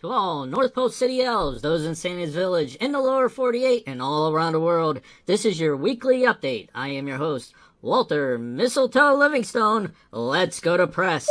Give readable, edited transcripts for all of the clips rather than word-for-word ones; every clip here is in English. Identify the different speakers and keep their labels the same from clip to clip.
Speaker 1: To all North Pole City Elves, those in Santa's Village, in the lower 48, and all around the world, this is your weekly update. I am your host, Walter Mistletoe Livingstone. Let's go to press.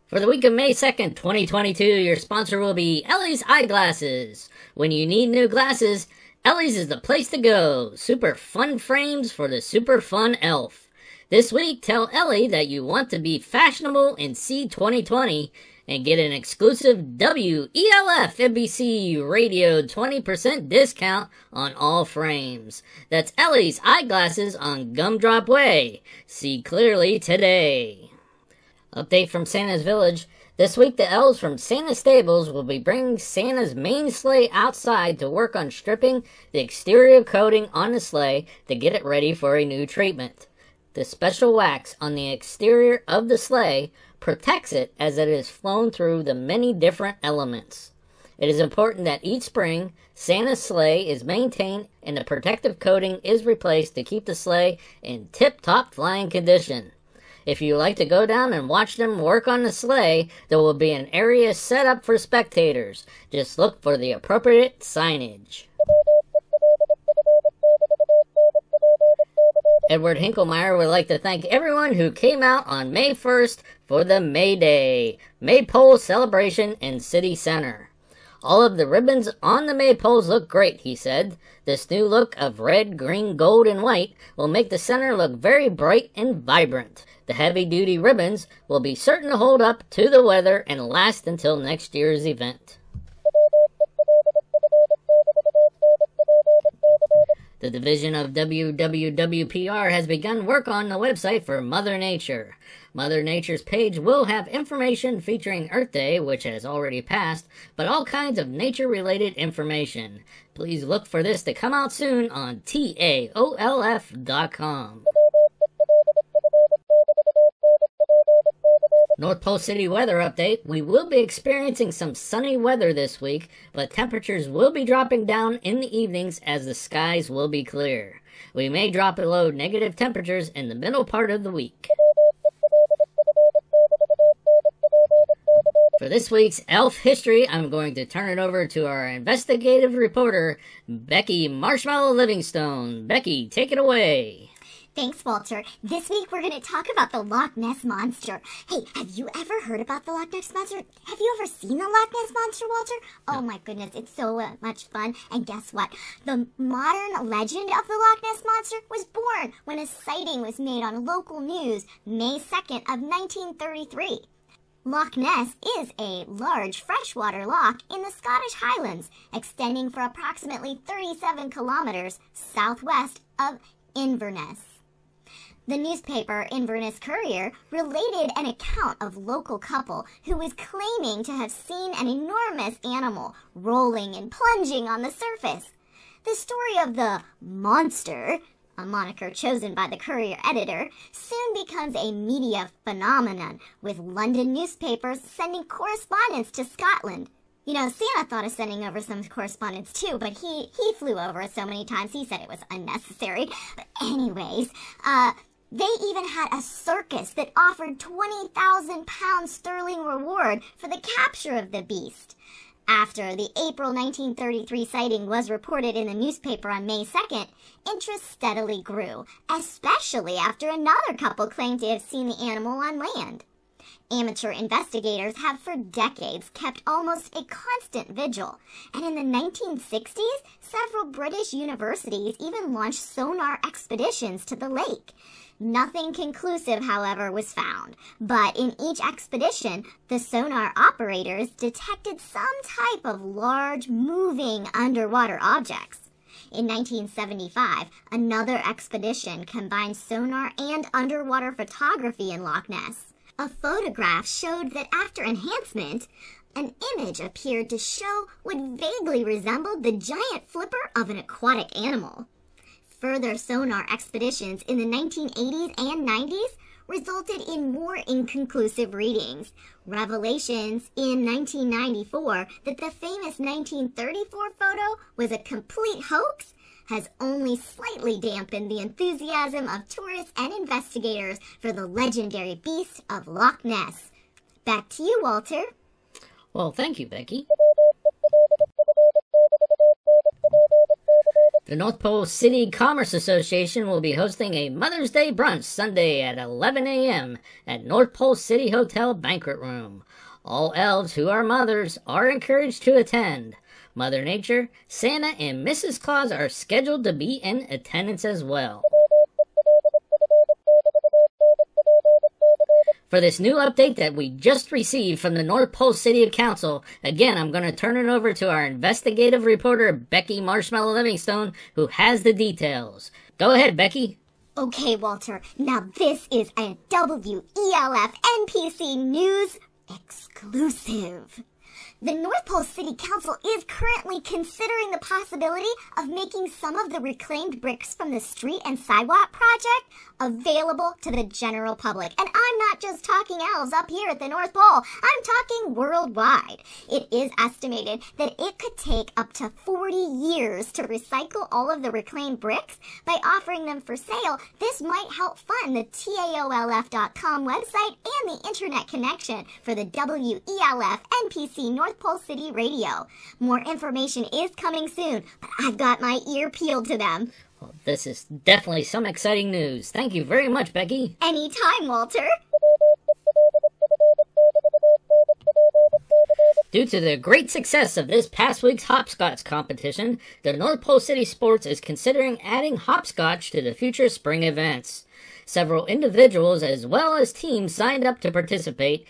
Speaker 1: For the week of May 2nd, 2022, your sponsor will be Ellie's Eyeglasses. When you need new glasses, Ellie's is the place to go. Super fun frames for the super fun elf. This week, tell Ellie that you want to be fashionable and see 2020 and get an exclusive WELF NPC radio 20% discount on all frames. That's Ellie's Eyeglasses on Gumdrop Way. See clearly today. Update from Santa's Village. This week, the elves from Santa Stables will be bringing Santa's main sleigh outside to work on stripping the exterior coating on the sleigh to get it ready for a new treatment. The special wax on the exterior of the sleigh protects it as it is flown through the many different elements. It is important that each spring, Santa's sleigh is maintained and the protective coating is replaced to keep the sleigh in tip-top flying condition. If you like to go down and watch them work on the sleigh, there will be an area set up for spectators. Just look for the appropriate signage. Edward Hinklemeyer would like to thank everyone who came out on May 1st for the May Day Maypole celebration in City Center. All of the ribbons on the maypoles look great, he said. This new look of red, green, gold, and white will make the center look very bright and vibrant. The heavy-duty ribbons will be certain to hold up to the weather and last until next year's event. The division of WWWPR has begun work on the website for Mother Nature. Mother Nature's page will have information featuring Earth Day, which has already passed, but all kinds of nature-related information. Please look for this to come out soon on TAOLF.com. North Pole City weather update. We will be experiencing some sunny weather this week, but temperatures will be dropping down in the evenings as the skies will be clear. We may drop below negative temperatures in the middle part of the week. For this week's elf history, I'm going to turn it over to our investigative reporter, Becky Marshmallow Livingstone. Becky, take it away.
Speaker 2: Thanks, Walter. This week we're going to talk about the Loch Ness Monster. Hey, have you ever heard about the Loch Ness Monster? Have you ever seen the Loch Ness Monster, Walter? Oh my goodness, it's so much fun. And guess what? The modern legend of the Loch Ness Monster was born when a sighting was made on local news May 2nd of 1933. Loch Ness is a large freshwater loch in the Scottish Highlands, extending for approximately 37 kilometers southwest of Inverness. The newspaper Inverness Courier related an account of a local couple who was claiming to have seen an enormous animal rolling and plunging on the surface. The story of the monster, a moniker chosen by the Courier editor, soon becomes a media phenomenon, with London newspapers sending correspondence to Scotland. You know, Santa thought of sending over some correspondence too, but he flew over it so many times he said it was unnecessary. But anyways, they even had a circus that offered £20,000 sterling reward for the capture of the beast. After the April 1933 sighting was reported in the newspaper on May 2nd, interest steadily grew, especially after another couple claimed to have seen the animal on land. Amateur investigators have for decades kept almost a constant vigil, and in the 1960s, several British universities even launched sonar expeditions to the lake. Nothing conclusive, however, was found, but in each expedition, the sonar operators detected some type of large, moving underwater objects. In 1975, another expedition combined sonar and underwater photography in Loch Ness. A photograph showed that after enhancement, an image appeared to show what vaguely resembled the giant flipper of an aquatic animal. Further sonar expeditions in the 1980s and 90s resulted in more inconclusive readings. Revelations in 1994 that the famous 1934 photo was a complete hoax has only slightly dampened the enthusiasm of tourists and investigators for the legendary beast of Loch Ness. Back to you, Walter.
Speaker 1: Well, thank you, Becky. The North Pole City Commerce Association will be hosting a Mother's Day brunch Sunday at 11 a.m. at North Pole City Hotel Banquet Room. All elves who are mothers are encouraged to attend. Mother Nature, Santa, and Mrs. Claus are scheduled to be in attendance as well. For this new update that we just received from the North Pole City Council, again, I'm going to turn it over to our investigative reporter, Becky Marshmallow Livingstone, who has the details. Go ahead, Becky.
Speaker 2: Okay, Walter. Now this is a WELF NPC News exclusive. The North Pole City Council is currently considering the possibility of making some of the reclaimed bricks from the street and sidewalk project available to the general public. And I'm not just talking elves up here at the North Pole. I'm talking worldwide. It is estimated that it could take up to 40 years to recycle all of the reclaimed bricks. By offering them for sale, this might help fund the TAOLF.com website and the internet connection for the WELF NPC North Pole City Radio. More information is coming soon, but I've got my ear peeled to them.
Speaker 1: Well, this is definitely some exciting news. Thank you very much, Becky.
Speaker 2: Anytime, Walter.
Speaker 1: Due to the great success of this past week's hopscotch competition, the North Pole City Sports is considering adding hopscotch to the future spring events. Several individuals as well as teams signed up to participate,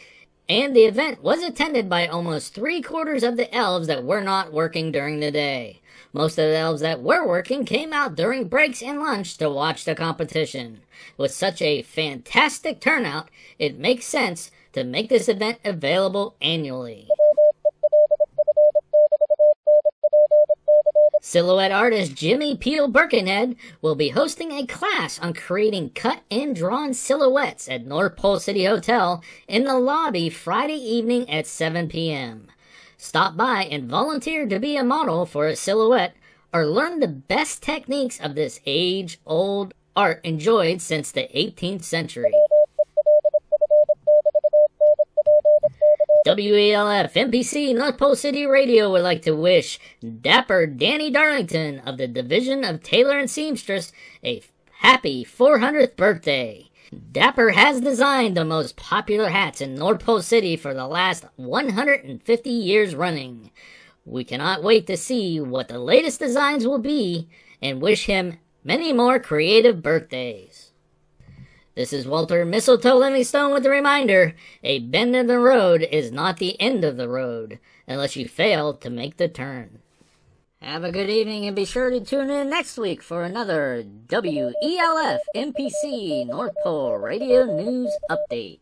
Speaker 1: and the event was attended by almost 3/4 of the elves that were not working during the day. Most of the elves that were working came out during breaks and lunch to watch the competition. With such a fantastic turnout, it makes sense to make this event available annually. Silhouette artist Jimmy Peel Birkenhead will be hosting a class on creating cut and drawn silhouettes at North Pole City Hotel in the lobby Friday evening at 7 p.m. Stop by and volunteer to be a model for a silhouette or learn the best techniques of this age-old art enjoyed since the 18th century. WELF NPC North Pole City Radio would like to wish Dapper Danny Darlington of the Division of Tailor and Seamstress a happy 400th birthday. Dapper has designed the most popular hats in North Pole City for the last 150 years running. We cannot wait to see what the latest designs will be and wish him many more creative birthdays. This is Walter Mistletoe Livingstone with a reminder, a bend in the road is not the end of the road, unless you fail to make the turn. Have a good evening and be sure to tune in next week for another WELF NPC North Pole Radio News Update.